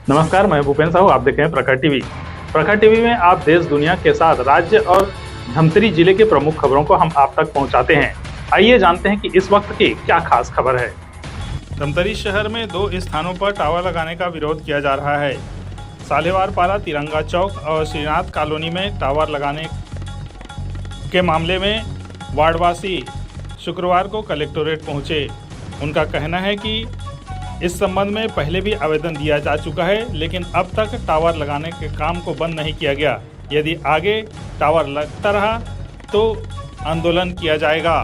नमस्कार, मैं भूपेन साहू। आप देख रहे हैं प्रखर टीवी। प्रखर टीवी में आप देश दुनिया के साथ राज्य और धमतरी जिले के प्रमुख खबरों को हम आप तक पहुंचाते हैं। आइए जानते हैं कि इस वक्त की क्या खास खबर है। धमतरी शहर में 2 स्थानों पर टावर लगाने का विरोध किया जा रहा है। सालेवार पारा तिरंगा चौक और श्रीनाथ कॉलोनी में टावर लगाने के मामले में वार्डवासी शुक्रवार को कलेक्टोरेट पहुंचे। उनका कहना है कि इस संबंध में पहले भी आवेदन दिया जा चुका है, लेकिन अब तक टावर लगाने के काम को बंद नहीं किया गया। यदि आगे टावर लगता रहा तो आंदोलन किया जाएगा।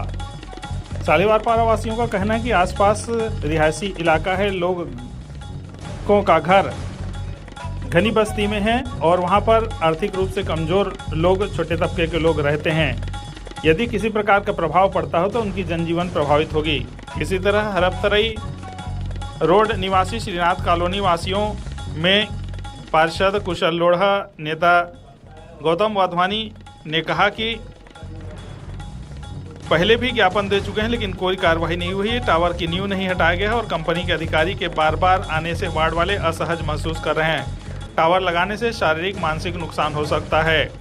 सालेवार पारा वासियों का कहना है कि आसपास रिहायशी इलाका है, लोगों का घर घनी बस्ती में है और वहां पर आर्थिक रूप से कमज़ोर लोग, छोटे तबके के लोग रहते हैं। यदि किसी प्रकार का प्रभाव पड़ता हो तो उनकी जनजीवन प्रभावित होगी। इसी तरह हरपतरई रोड निवासी श्रीनाथ कॉलोनी वासियों में पार्षद कुशल लोढ़ा, नेता गौतम वाधवानी ने कहा कि पहले भी ज्ञापन दे चुके हैं, लेकिन कोई कार्रवाई नहीं हुई है। टावर की नींव नहीं हटाया गया है और कंपनी के अधिकारी के बार बार आने से वार्ड वाले असहज महसूस कर रहे हैं। टावर लगाने से शारीरिक मानसिक नुकसान हो सकता है।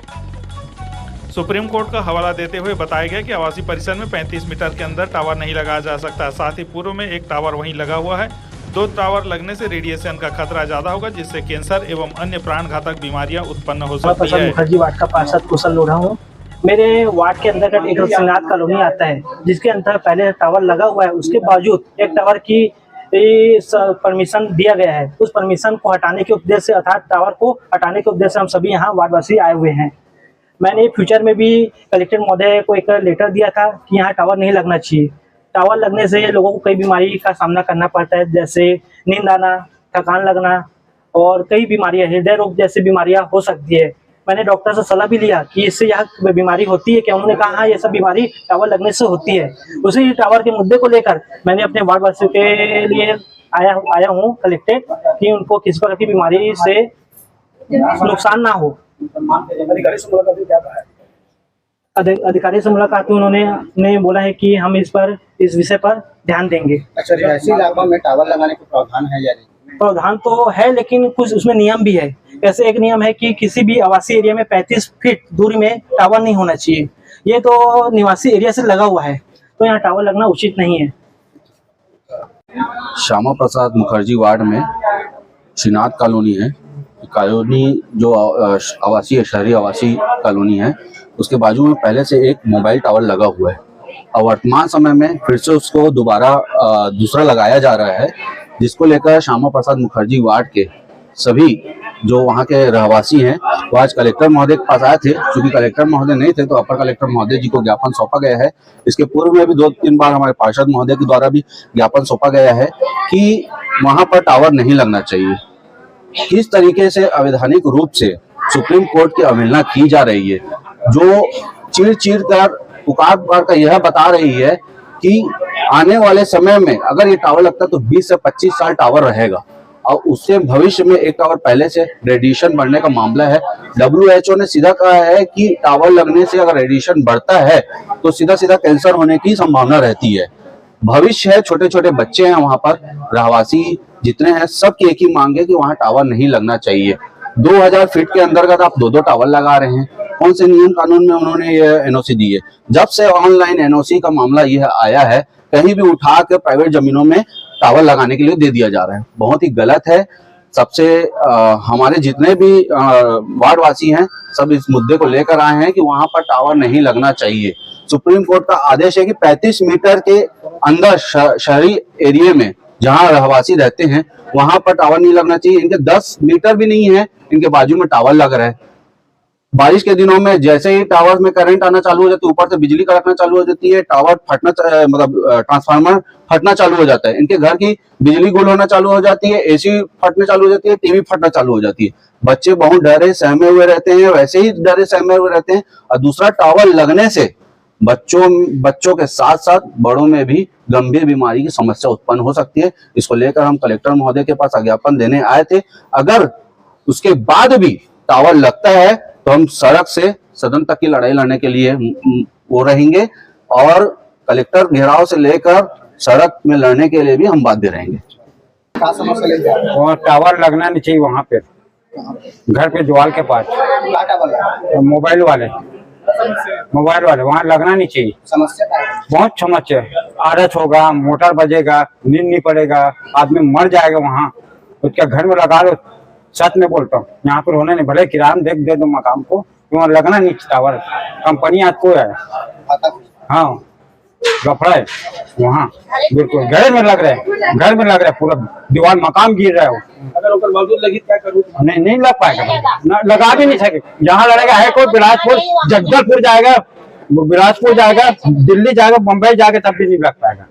सुप्रीम कोर्ट का हवाला देते हुए बताया गया कि आवासीय परिसर में 35 मीटर के अंदर टावर नहीं लगाया जा सकता। साथ ही पूर्व में एक टावर वहीं लगा हुआ है। 2 टावर लगने से रेडिएशन का खतरा ज्यादा होगा, जिससे कैंसर एवं अन्य प्राण घातक बीमारियां उत्पन्न हो सकती है। मुखर्जी वार्ड का पार्षद कुशल लोढ़ा हूँ। मेरे वार्ड के अंतर्गत एक श्रीनाथ कॉलोनी आता है, जिसके अंदर पहले टावर लगा हुआ है। उसके बावजूद एक टावर की परमिशन दिया गया है। उस परमिशन को हटाने के उद्देश्य से, अर्थात टावर को हटाने के उद्देश्य से हम सभी यहाँ वार्डवासी आए हुए हैं। मैंने फ्यूचर में भी कलेक्टर महोदय को एक लेटर दिया था कि यहाँ टावर नहीं लगना चाहिए। टावर लगने से लोगों को कई बीमारी का सामना करना पड़ता है, जैसे नींद आना, थकान लगना और कई बीमारियां, हृदय रोग जैसी बीमारियां हो सकती है। मैंने डॉक्टर से सलाह भी लिया कि इससे यह बीमारी होती है क्या। उन्होंने कहा हाँ, ये सब बीमारी टावर लगने से होती है। उसी टावर के मुद्दे को लेकर मैंने अपने वार्ड वासियों के लिए आया हूँ कलेक्टेड, कि उनको किसी प्रकार की बीमारी से नुकसान ना हो। अधिकारी से मुलाकात क्या कहा है? अधिकारी से मुलाकात में उन्होंने बोला है कि हम इस विषय पर ध्यान देंगे। अच्छा, रिहायशी इलाकों में टावर लगाने का प्रावधान है या नहीं? प्रावधान तो है, लेकिन कुछ उसमें नियम भी है। जैसे एक नियम है कि किसी भी आवासीय एरिया में 35 फीट दूरी में टावर नहीं होना चाहिए। ये तो निवासी एरिया से लगा हुआ है, तो यहाँ टावर लगना उचित नहीं है। श्यामा प्रसाद मुखर्जी वार्ड में श्रीनाथ कॉलोनी है। कॉलोनी जो आवासीय शहरी आवासीय कॉलोनी है, उसके बाजू में पहले से एक मोबाइल टावर लगा हुआ है और वर्तमान समय में फिर से उसको दोबारा दूसरा लगाया जा रहा है, जिसको लेकर श्यामा प्रसाद मुखर्जी वार्ड के सभी जो वहाँ के रहवासी हैं वो आज कलेक्टर महोदय के पास आए थे। क्योंकि कलेक्टर महोदय नहीं थे तो अपर कलेक्टर महोदय जी को ज्ञापन सौंपा गया है। इसके पूर्व में भी 2-3 बार हमारे पार्षद महोदय के द्वारा भी ज्ञापन सौंपा गया है कि वहाँ पर टावर नहीं लगना चाहिए। किस तरीके से अवैधानिक रूप से सुप्रीम कोर्ट की अवहेलना की जा रही है, जो चीर कर पुकार कर यह बता रही है कि आने वाले समय में अगर ये टावर लगता है तो 20 से 25 साल टावर रहेगा और उससे भविष्य में एक टावर पहले से रेडिएशन बढ़ने का मामला है। WHO ने सीधा कहा है कि टावर लगने से अगर रेडिएशन बढ़ता है तो सीधा सीधा कैंसर होने की संभावना रहती है। भविष्य है, छोटे छोटे बच्चे हैं वहां पर, रहवासी जितने हैं सबकी एक ही मांग है कि वहां टावर नहीं लगना चाहिए। 2000 फीट के अंतर्गत आप 2 टावर लगा रहे हैं। कौन से नियम कानून में उन्होंने ये एनओसी दी है? जब से ऑनलाइन एनओसी का मामला यह आया है, कहीं भी उठा के प्राइवेट जमीनों में टावर लगाने के लिए दे दिया जा रहा है। बहुत ही गलत है। सबसे हमारे जितने भी वार्डवासी हैं सब इस मुद्दे को लेकर आए हैं कि वहां पर टावर नहीं लगना चाहिए। सुप्रीम कोर्ट का आदेश है कि 35 मीटर के अंदर शहरी एरिया में जहां रहवासी रहते हैं वहां पर टावर नहीं लगना चाहिए। इनके 10 मीटर भी नहीं है, इनके बाजू में टावर लग रहा है। बारिश के दिनों में जैसे ही टावर में करंट आना चालू हो जाती है, ऊपर से बिजली कड़कना चालू हो जाती है, टावर फटना ट्रांसफार्मर फटना चालू हो जाता है। इनके घर की बिजली गुल होना चालू हो जाती है, एसी फटने चालू हो जाती है, टीवी फटना चालू हो जाती है। बच्चे बहुत डरे सहमे हुए रहते हैं, वैसे ही डरे सहमे हुए रहते हैं। और दूसरा, टावर लगने से बच्चों के साथ साथ बड़ों में भी गंभीर बीमारी की समस्या उत्पन्न हो सकती है। इसको लेकर हम कलेक्टर महोदय के पास ज्ञापन देने आए थे। अगर उसके बाद भी टावर लगता है तो हम सड़क से सदन तक की लड़ाई लड़ने के लिए वो रहेंगे और कलेक्टर घेराव से लेकर सड़क में लड़ने के लिए भी हम बाध्य रहेंगे। क्या समस्या लेके आ रहे और टावर लगना नहीं चाहिए वहाँ पे, घर पे दीवार के पास। क्या टावर लगा? मोबाइल वाले वहाँ लगना नहीं चाहिए। समस्या क्या है? बहुत समस्या है, आरस होगा, मोटर बजेगा, नींद नहीं पड़ेगा, आदमी मर जाएगा वहाँ। उसका घर में लगा लो, सच में बोलता हूँ, यहाँ पर होने नहीं, भले किराया में दे दो मकान को, वहाँ लगना नहीं टावर। कंपनी आज को है, हाँ गफड़ा है वहाँ, बिल्कुल घर में लग रहा है, पूरा दीवार मकान गिर रहा है वो। अगर उनका मौजूद लगी क्या करूँ? नहीं लग पाएगा, लगा भी नहीं सके। जहाँ लड़ेगा है कोई बिलासपुर, जगदलपुर जाएगा, बिलासपुर जाएगा, दिल्ली जाएगा, बम्बई जाएगा, तब भी नहीं लग पाएगा,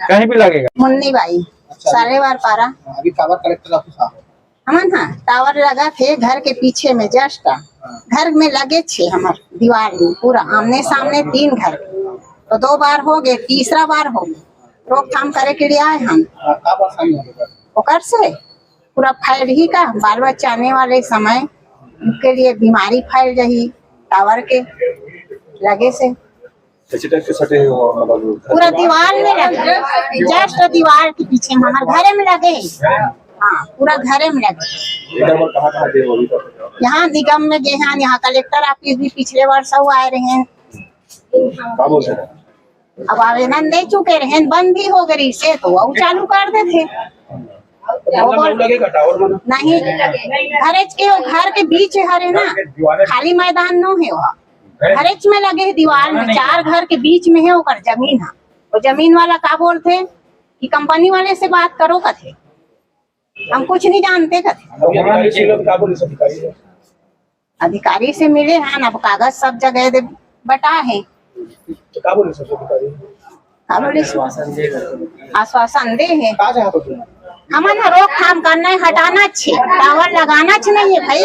कहीं भी लगेगा। मुन्नी बाई सारे बार पारा अभी टावर कलेक्टर ऑफिस आ हमन हाँ टावर लगा थे घर के पीछे में, जस्ट घर में लगे छे हमार दीवार में, पूरा आमने सामने 3 घर, तो 2 बार हो गए, तीसरा बार हो गए। रोकथाम करे के लिए आए हम। क्या परेशानी है? ओकर से पूरा फैल ही का, बाल बच्चा आने वाले समय उनके लिए बीमारी फैल रही टावर के लगे से। पूरा दीवार में लगे, जस्ट दीवार के पीछे हमारे घरे में लगे, हाँ पूरा घरे में लगे। यहाँ निगम में गए हैं, यहाँ कलेक्टर ऑफिस भी पिछले वर्ष आए रहे हैं, अब आवेदन दे चुके रहे, बंद भी हो गई से तो वो चालू कर देते। नहीं घरेच के घर के बीच हरे ना, खाली मैदान न है, वहाँ घरेच में लगे है दीवार में, 4 घर के बीच में है ओकर जमीन है। वो जमीन वाला का बोलते कि कंपनी वाले से बात करो कथे, हम कुछ नहीं जानते कथे। अधिकारी से मिले हैं, अब कागज सब जगह बटा है, आश्वासन दे है। हमें रोकथाम करना है, हटाना छे, टावर लगाना छे नहीं है भाई।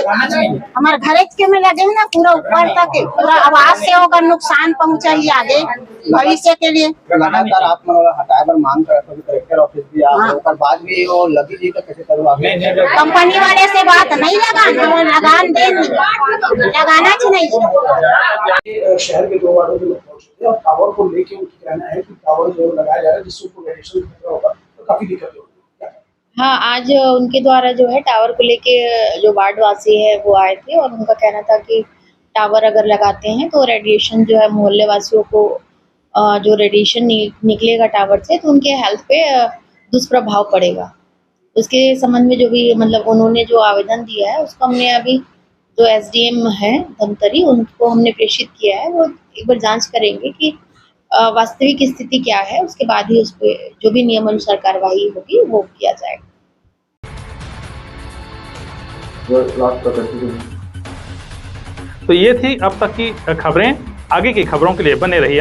हमारे घर के में लगे है ना, पूरा ऊपर तक पूरा आवाज से होकर नुकसान पहुंचा ही आगे भविष्य के लिए। लगातार आप हटाए पर मांग कर कलेक्टर ऑफिस भी आ, बाद भी वो लगी जी, कैसे करूँ? कंपनी वाले से बात नहीं लगाना, लगान दे, लगाना छे नहीं। शहर के 2 वार्डों के लोग पहुंचे और टावर को लेके उनकी कहना है कि टावर जो लगाया जा रहा है जिससे उनको रेडिएशन होगा तो काफी दिक्कत होगी। हाँ, आज उनके द्वारा जो है टावर को लेके जो वार्डवासी है वो आए थे और उनका कहना था कि टावर अगर लगाते हैं तो रेडिएशन जो है मोहल्ले वासियों को जो रेडिएशन निकलेगा टावर से तो उनके हेल्थ पे दुष्प्रभाव पड़ेगा। उसके संबंध में जो भी मतलब उन्होंने जो आवेदन दिया है उसको हमने अभी जो SDM है धमतरी उनको हमने प्रेषित किया है, वो एक बार जांच करेंगे कि वास्तविक स्थिति क्या है, उसके बाद ही उस पर जो भी नियम अनुसार कार्रवाई होगी वो किया जाएगा। तो ये थी अब तक की खबरें। आगे की खबरों के लिए बने रहिए